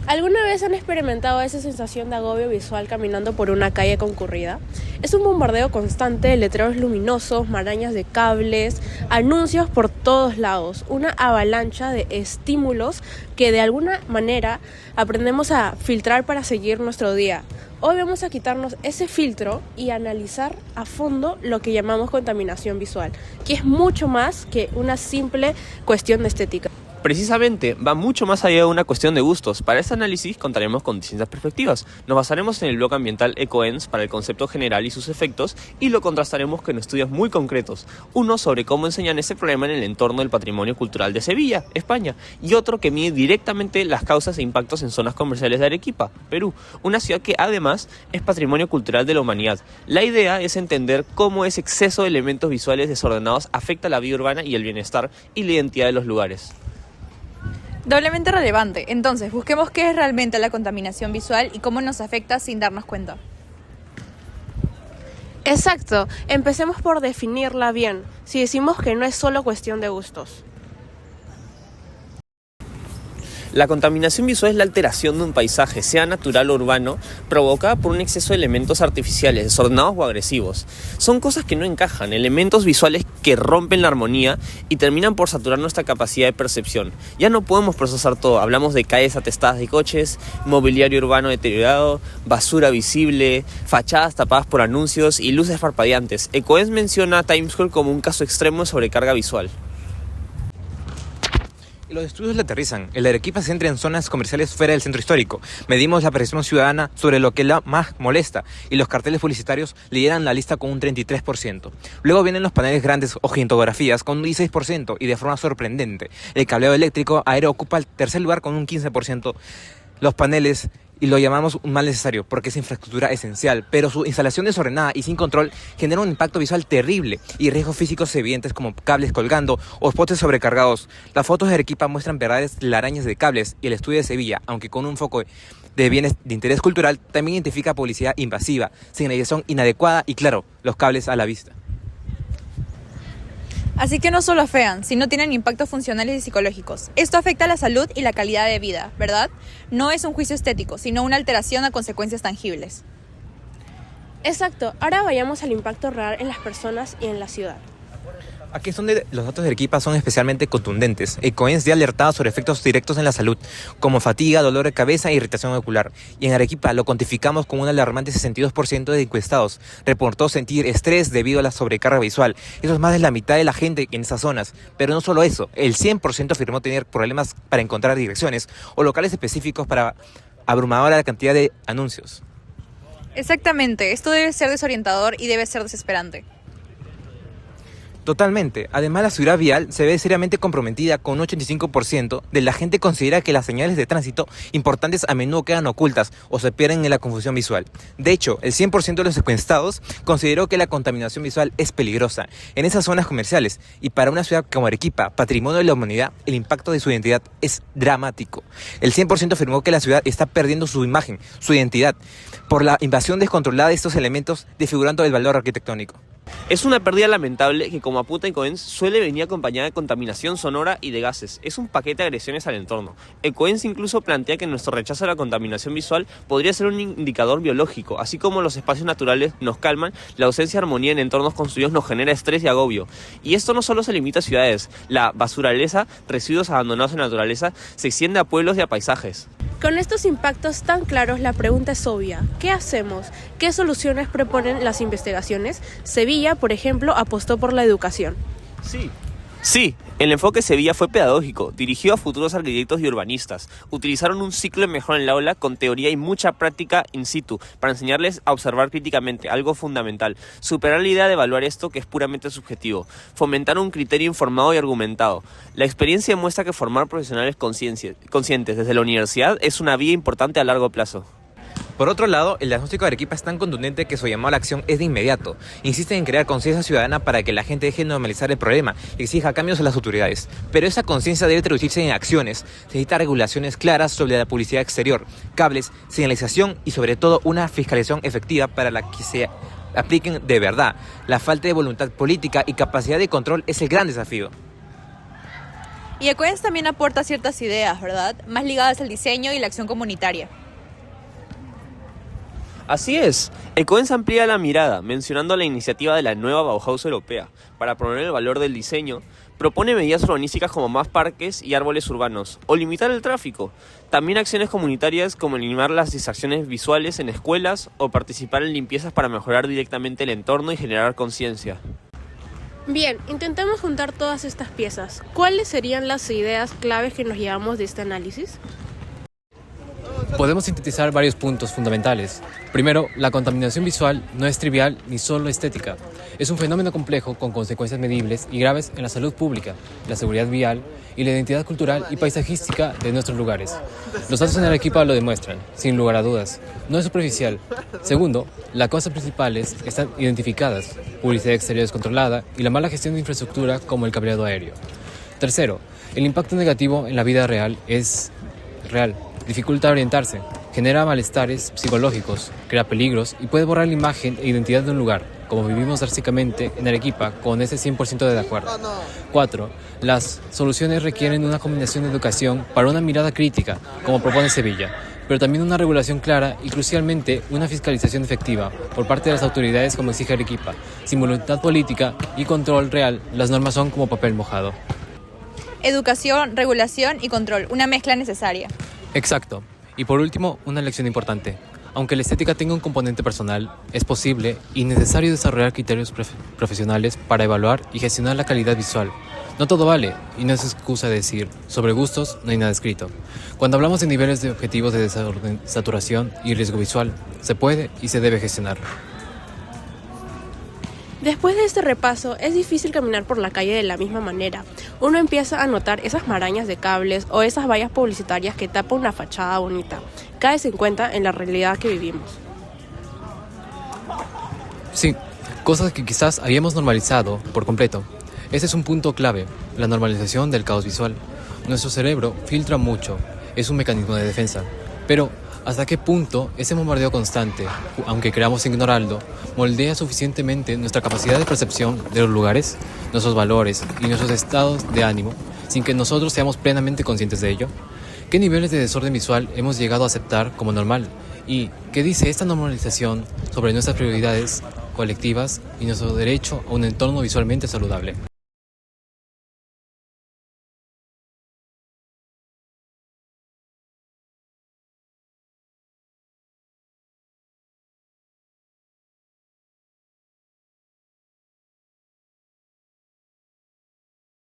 ¿Alguna vez han experimentado esa sensación de agobio visual caminando por una calle concurrida? Es un bombardeo constante de letreros luminosos, marañas de cables, anuncios por todos lados, una avalancha de estímulos que de alguna manera aprendemos a filtrar para seguir nuestro día. Hoy vamos a quitarnos ese filtro y analizar a fondo lo que llamamos contaminación visual, que es mucho más que una simple cuestión de estética. Precisamente, va mucho más allá de una cuestión de gustos. Para este análisis contaremos con distintas perspectivas. Nos basaremos en el blog ambiental EcoEns para el concepto general y sus efectos y lo contrastaremos con estudios muy concretos. Uno sobre cómo enseñan este problema en el entorno del patrimonio cultural de Sevilla, España, y otro que mide directamente las causas e impactos en zonas comerciales de Arequipa, Perú, una ciudad que además es patrimonio cultural de la humanidad. La idea es entender cómo ese exceso de elementos visuales desordenados afecta la vida urbana y el bienestar y la identidad de los lugares. Doblemente relevante. Entonces, busquemos qué es realmente la contaminación visual y cómo nos afecta sin darnos cuenta. Exacto, empecemos por definirla bien, si decimos que no es solo cuestión de gustos. La contaminación visual es la alteración de un paisaje, sea natural o urbano, provocada por un exceso de elementos artificiales, desordenados o agresivos. Son cosas que no encajan, elementos visuales que rompen la armonía y terminan por saturar nuestra capacidad de percepción. Ya no podemos procesar todo, hablamos de calles atestadas de coches, mobiliario urbano deteriorado, basura visible, fachadas tapadas por anuncios y luces parpadeantes. EcoEns menciona a Times Square como un caso extremo de sobrecarga visual. Los estudios le aterrizan. El de Arequipa se centra en zonas comerciales fuera del centro histórico. Medimos la percepción ciudadana sobre lo que la más molesta y los carteles publicitarios lideran la lista con un 33%. Luego vienen los paneles grandes o gigantografías con un 16% y de forma sorprendente. El cableado eléctrico aéreo ocupa el tercer lugar con un 15%. Los paneles, y lo llamamos un mal necesario porque es infraestructura esencial, pero su instalación desordenada y sin control genera un impacto visual terrible y riesgos físicos evidentes como cables colgando o postes sobrecargados. Las fotos de Arequipa muestran verdades telarañas de cables y el estudio de Sevilla, aunque con un foco de bienes de interés cultural, también identifica publicidad invasiva, señalización inadecuada y, claro, los cables a la vista. Así que no solo afean, sino tienen impactos funcionales y psicológicos. Esto afecta a la salud y la calidad de vida, ¿verdad? No es un juicio estético, sino una alteración a consecuencias tangibles. Exacto, ahora vayamos al impacto real en las personas y en la ciudad. Aquí es donde los datos de Arequipa son especialmente contundentes. EcoEns ya alertaba sobre efectos directos en la salud, como fatiga, dolor de cabeza e irritación ocular. Y en Arequipa lo cuantificamos con un alarmante 62% de encuestados. Reportó sentir estrés debido a la sobrecarga visual. Eso es más de la mitad de la gente en esas zonas. Pero no solo eso, el 100% afirmó tener problemas para encontrar direcciones o locales específicos para abrumadora cantidad de anuncios. Exactamente, esto debe ser desorientador y debe ser desesperante. Totalmente. Además, la seguridad vial se ve seriamente comprometida con un 85% de la gente considera que las señales de tránsito importantes a menudo quedan ocultas o se pierden en la confusión visual. De hecho, el 100% de los encuestados consideró que la contaminación visual es peligrosa en esas zonas comerciales y para una ciudad como Arequipa, patrimonio de la humanidad, el impacto de su identidad es dramático. El 100% afirmó que la ciudad está perdiendo su imagen, su identidad, por la invasión descontrolada de estos elementos desfigurando el valor arquitectónico. Es una pérdida lamentable que, como apunta EcoEns, suele venir acompañada de contaminación sonora y de gases. Es un paquete de agresiones al entorno. EcoEns incluso plantea que nuestro rechazo a la contaminación visual podría ser un indicador biológico. Así como los espacios naturales nos calman, la ausencia de armonía en entornos construidos nos genera estrés y agobio. Y esto no solo se limita a ciudades. La basuraleza, residuos abandonados en la naturaleza, se extiende a pueblos y a paisajes. Con estos impactos tan claros, la pregunta es obvia. ¿Qué hacemos? ¿Qué soluciones proponen las investigaciones? Sevilla, por ejemplo, apostó por la educación. Sí, el enfoque Sevilla fue pedagógico, dirigido a futuros arquitectos y urbanistas. Utilizaron un ciclo de mejora en el aula con teoría y mucha práctica in situ para enseñarles a observar críticamente, algo fundamental. Superar la idea de evaluar esto que es puramente subjetivo. Fomentar un criterio informado y argumentado. La experiencia demuestra que formar profesionales conscientes desde la universidad es una vía importante a largo plazo. Por otro lado, el diagnóstico de Arequipa es tan contundente que su llamado a la acción es de inmediato. Insisten en crear conciencia ciudadana para que la gente deje de normalizar el problema y exija cambios a las autoridades. Pero esa conciencia debe traducirse en acciones. Se necesita regulaciones claras sobre la publicidad exterior, cables, señalización y sobre todo una fiscalización efectiva para la que se apliquen de verdad. La falta de voluntad política y capacidad de control es el gran desafío. Y Ecoens también aporta ciertas ideas, ¿verdad? Más ligadas al diseño y la acción comunitaria. Así es, Ecoens amplía la mirada, mencionando la iniciativa de la nueva Bauhaus europea para promover el valor del diseño. Propone medidas urbanísticas como más parques y árboles urbanos, o limitar el tráfico. También acciones comunitarias como eliminar las distracciones visuales en escuelas o participar en limpiezas para mejorar directamente el entorno y generar conciencia. Bien, intentemos juntar todas estas piezas. ¿Cuáles serían las ideas claves que nos llevamos de este análisis? Podemos sintetizar varios puntos fundamentales. Primero, la contaminación visual no es trivial ni solo estética. Es un fenómeno complejo con consecuencias medibles y graves en la salud pública, la seguridad vial y la identidad cultural y paisajística de nuestros lugares. Los datos en Arequipa lo demuestran, sin lugar a dudas. No es superficial. Segundo, las causas principales están identificadas: publicidad exterior descontrolada y la mala gestión de infraestructura como el cableado aéreo. Tercero, el impacto negativo en la vida real es real. Dificulta orientarse, genera malestares psicológicos, crea peligros y puede borrar la imagen e identidad de un lugar, como vivimos drásticamente en Arequipa con ese 100% de acuerdo. 4. Las soluciones requieren una combinación de educación para una mirada crítica, como propone Sevilla, pero también una regulación clara y, crucialmente, una fiscalización efectiva por parte de las autoridades como exige Arequipa. Sin voluntad política y control real, las normas son como papel mojado. Educación, regulación y control, una mezcla necesaria. Exacto. Y por último, una lección importante. Aunque la estética tenga un componente personal, es posible y necesario desarrollar criterios profesionales para evaluar y gestionar la calidad visual. No todo vale, y no es excusa decir, sobre gustos no hay nada escrito. Cuando hablamos de niveles de objetivos de desorden, saturación y riesgo visual, se puede y se debe gestionar. Después de este repaso, es difícil caminar por la calle de la misma manera. Uno empieza a notar esas marañas de cables o esas vallas publicitarias que tapan una fachada bonita. Caes en cuenta en la realidad que vivimos. Sí, cosas que quizás habíamos normalizado por completo. Ese es un punto clave, la normalización del caos visual. Nuestro cerebro filtra mucho, es un mecanismo de defensa. Pero, ¿hasta qué punto ese bombardeo constante, aunque creamos ignorarlo, moldea suficientemente nuestra capacidad de percepción de los lugares, nuestros valores y nuestros estados de ánimo, sin que nosotros seamos plenamente conscientes de ello? ¿Qué niveles de desorden visual hemos llegado a aceptar como normal? ¿Y qué dice esta normalización sobre nuestras prioridades colectivas y nuestro derecho a un entorno visualmente saludable?